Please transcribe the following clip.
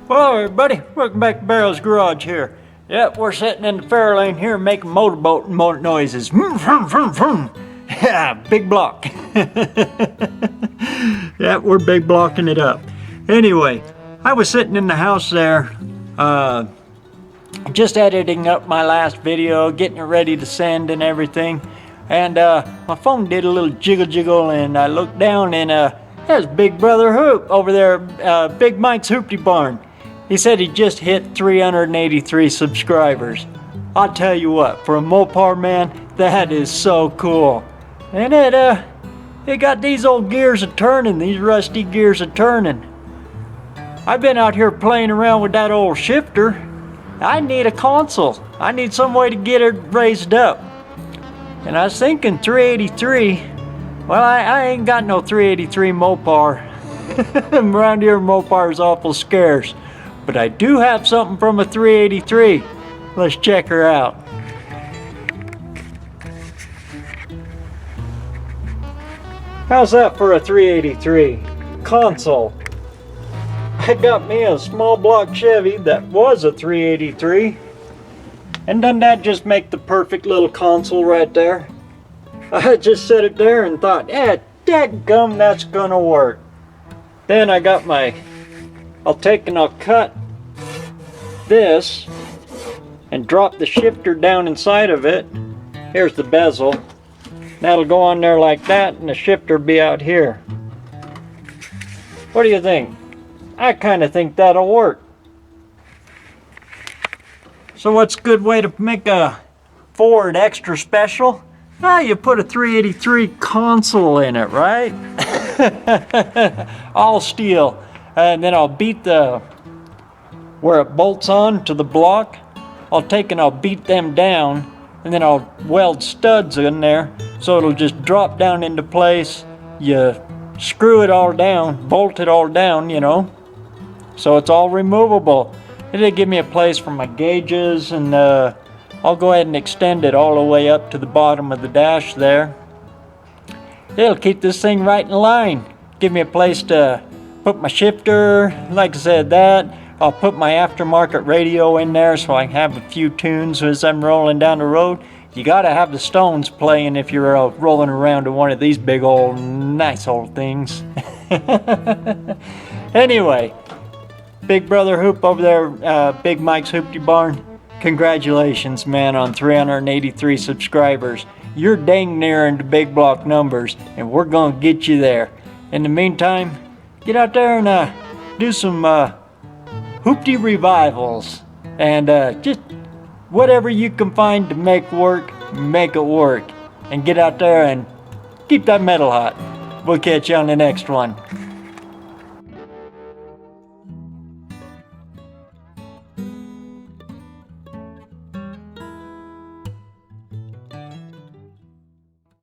Hello everybody, welcome back to BareRose Garage here. Yep, we're sitting in the Fairlane here making motorboat noises. Yeah, big block. Yep, we're big blocking it up. Anyway, I was sitting in the house there, just editing up my last video, getting it ready to send and everything. And my phone did a little jiggle and I looked down and there's Big Brother Hoop over there, Big Mike's Hoopty barn. He said he just hit 383 subscribers. I'll tell you what, for a Mopar man, that is so cool. And it got these old gears a turning, these rusty gears a turning. I've been out here playing around with that old shifter. I need a Consul. I need some way to get it raised up. And I was thinking 383. Well, I ain't got no 383 Mopar. Around here, Mopar is awful scarce. But I do have something from a 383. Let's check her out. How's that for a 383? Consul. I got me a small block Chevy that was a 383. And doesn't that just make the perfect little Consul right there? I just set it there and thought, yeah, dadgum, that's gonna work. Then I got I'll take and I'll cut this and drop the shifter down inside of it. Here's the bezel. That'll go on there like that and the shifter be out here. What do you think? I kind of think that'll work. So what's a good way to make a Ford extra special? Ah, you put a 383 Consul in it, right? All steel. And then I'll beat where it bolts on to the block. I'll take and I'll beat them down, and then I'll weld studs in there so it'll just drop down into place. You screw it all down, bolt it all down, you know, so it's all removable. It'll give me a place for my gauges, and I'll go ahead and extend it all the way up to the bottom of the dash there. It'll keep this thing right in line. Give me a place to put my shifter, like I said, that. I'll put my aftermarket radio in there so I can have a few tunes as I'm rolling down the road. You gotta have the Stones playing if you're rolling around in one of these big old, nice old things. Anyway, Big Brother Hoop over there, Big Mike's Hoopty barn. Congratulations, man, on 383 subscribers. You're dang near into big block numbers, and we're gonna get you there. In the meantime, get out there and do some Hoopty revivals, and just whatever you can find to make work, make it work, and get out there and keep that metal hot. We'll catch you on the next one.